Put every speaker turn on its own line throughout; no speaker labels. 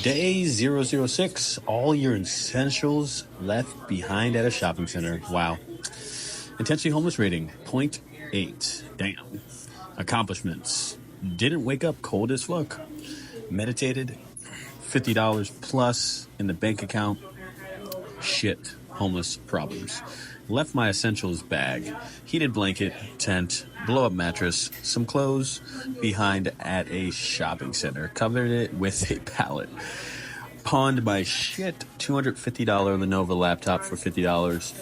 Day 006, all your essentials left behind at a shopping center. Wow. Intensely homeless rating, 0.8. Damn. Accomplishments. Didn't wake up cold as fuck. Meditated, $50 plus in the bank account. Shit. Homeless problems. Left my essentials bag, heated blanket, tent, blow-up mattress, some clothes behind at a shopping center. Covered it with a pallet. Pawned my shit $250 Lenovo laptop for $50.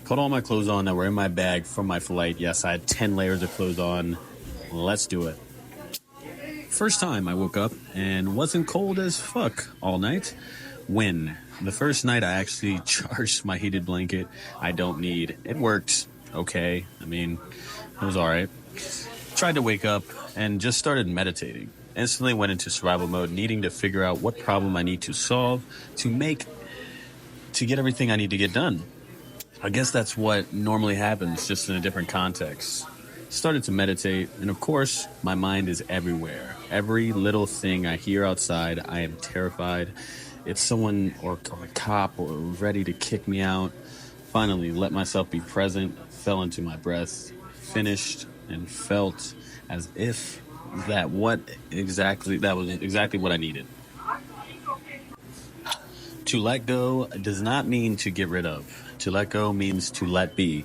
Put all my clothes on that were in my bag from my flight. Yes, I had 10 layers of clothes on. Let's do it. First time I woke up and wasn't cold as fuck all night. When the first night I actually charged my heated blanket I don't need. It worked okay. I mean, it was alright. Tried to wake up and just started meditating. Instantly went into survival mode, needing to figure out what problem I need to solve to get everything I need to get done. I guess that's what normally happens, just in a different context. Started to meditate, and of course, my mind is everywhere. Every little thing I hear outside, I am terrified. It's someone or a cop or ready to kick me out. Finally, let myself be present, fell into my breath, finished, and felt as if that was exactly what I needed. To let go does not mean to get rid of. To let go means to let be.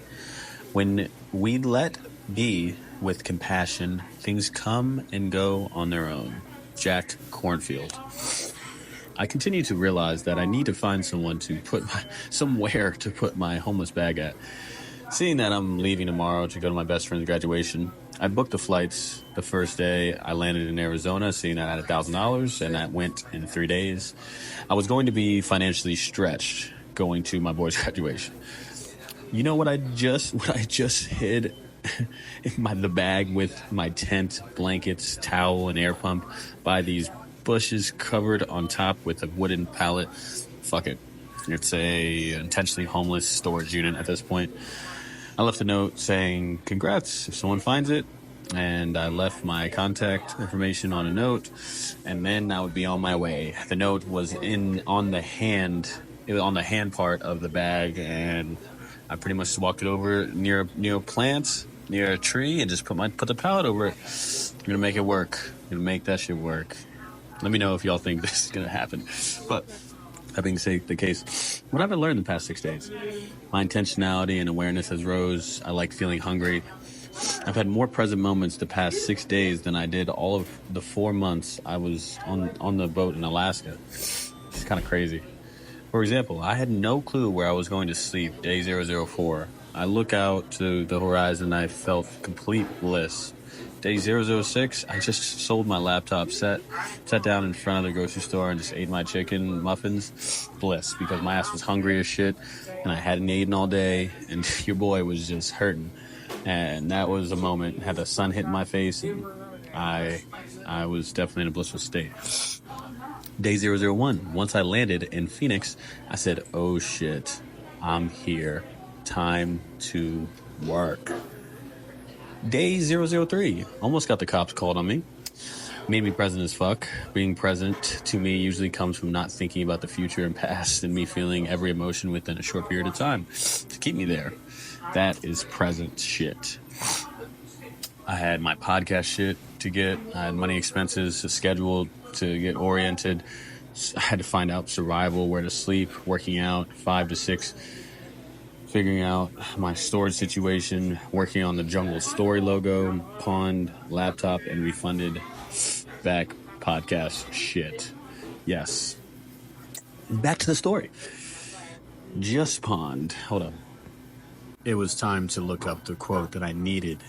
When we let be with compassion, things come and go on their own. Jack Cornfield. I continue to realize that I need to find somewhere to put my homeless bag at. Seeing that I'm leaving tomorrow to go to my best friend's graduation, I booked the flights the first day. I landed in Arizona, seeing that I had $1,000, and that went in 3 days. I was going to be financially stretched going to my boy's graduation. You know what I just hid in the bag with my tent, blankets, towel, and air pump by these bushes covered on top with a wooden pallet. Fuck it. It's a intentionally homeless storage unit at this point. I left a note saying, congrats if someone finds it. And I left my contact information on a note, and then I would be on my way. The note was on the hand part of the bag, and I pretty much walked it over near a plant, near a tree, and just put the pallet over it. I'm gonna make it work. I'm gonna make that shit work. Let me know if y'all think this is gonna happen. But that being the case, what have I learned in the past 6 days? My intentionality and awareness has rose. I like feeling hungry. I've had more present moments the past 6 days than I did all of the 4 months I was on the boat in Alaska. It's kind of crazy. For example, I had no clue where I was going to sleep day 004. I look out to the horizon and I felt complete bliss. Day 006, I just sold my laptop, sat down in front of the grocery store and just ate my chicken muffins. Bliss, because my ass was hungry as shit and I hadn't eaten all day and your boy was just hurting. And that was a moment, had the sun hit my face, and I was definitely in a blissful state. Day 001, once I landed in Phoenix, I said, oh shit, I'm here. Time to work. Day 003, almost got the cops called on me. Made me present as fuck. Being present to me usually comes from not thinking about the future and past and me feeling every emotion within a short period of time to keep me there. That is present shit. I had my podcast shit to get. I had money expenses scheduled to get oriented. I had to find out survival, where to sleep, working out 5 to 6, figuring out my storage situation, working on the Jungle Story logo, pawned laptop, and refunded back podcast shit. Yes. Back to the story. Just pawned. Hold up. It was time to look up the quote that I needed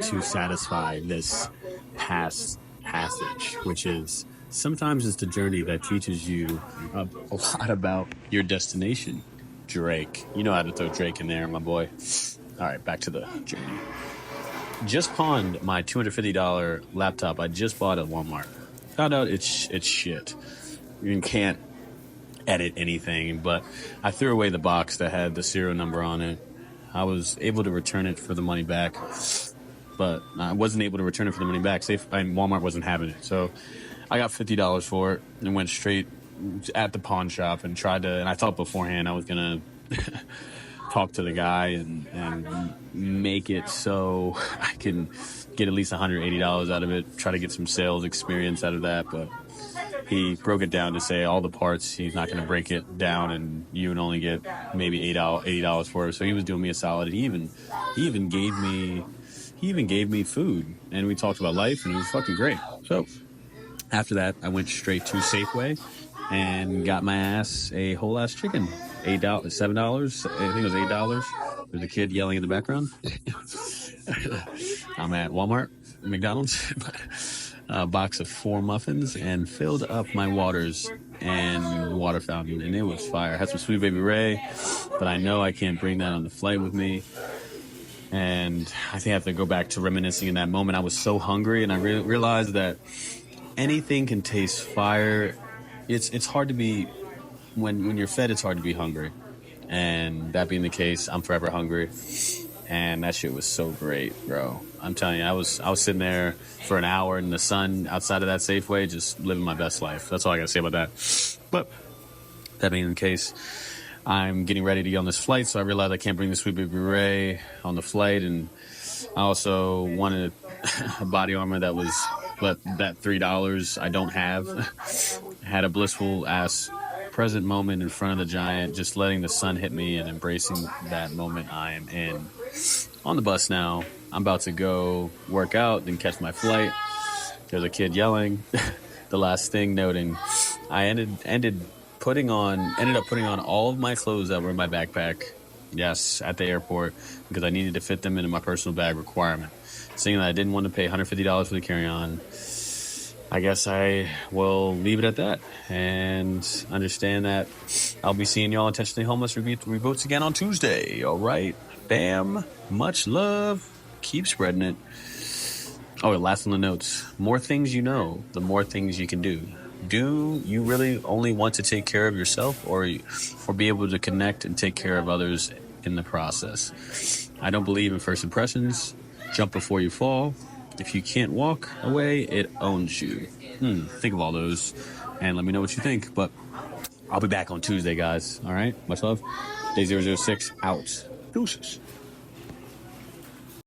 to satisfy this passage, which is, sometimes it's the journey that teaches you a lot about your destination. Drake. You know how to throw Drake in there, my boy. All right, back to the journey. Just pawned my $250 laptop I just bought at Walmart. Found out it's shit. You can't edit anything, but I threw away the box that had the serial number on it. I was able to return it for the money back, but I wasn't able to return it for the money back. Walmart wasn't having it. So I got $50 for it and went straight at the pawn shop and tried to. And I thought beforehand I was gonna talk to the guy and make it so I can get at least $180 out of it. Try to get some sales experience out of that, but he broke it down to say all the parts. He's not going to break it down, and you would only get maybe $80 for it. So he was doing me a solid. He even gave me food, and we talked about life, and it was fucking great. So after that, I went straight to Safeway and got my ass a whole ass chicken. $7. I think it was $8. There's a kid yelling in the background. I'm at Walmart, McDonald's. A box of 4 muffins and filled up my waters and water fountain, and it was fire. I had some Sweet Baby Ray, but I know I can't bring that on the flight with me. And I think I have to go back to reminiscing in that moment. I was so hungry, and I realized that anything can taste fire. It's hard to be when you're fed. It's hard to be hungry, and that being the case, I'm forever hungry. And that shit was so great, bro. I'm telling you, I was sitting there for an hour in the sun outside of that Safeway, just living my best life. That's all I got to say about that. But that being the case, I'm getting ready to get on this flight, so I realized I can't bring the Sweet Baby Ray on the flight, and I also wanted a body armor that was that $3 I don't have. Had a blissful ass present moment in front of the giant, just letting the sun hit me and embracing that moment I am in. On the bus now, I'm about to go work out, then catch my flight. There's a kid yelling. The last thing noting, I ended up putting on all of my clothes that were in my backpack. Yes, at the airport, because I needed to fit them into my personal bag requirement. Seeing that I didn't want to pay $150 for the carry-on, I guess I will leave it at that and understand that I'll be seeing y'all Intentionally Homeless reboots again on Tuesday. All right. Bam. Much love. Keep spreading it. Oh, last on the notes. More things you know, the more things you can do. Do you really only want to take care of yourself or be able to connect and take care of others in the process? I don't believe in first impressions. Jump before you fall. If you can't walk away, it owns you. Think of all those and let me know what you think. But I'll be back on Tuesday, guys. All right? Much love. Day 006 out. Deuces.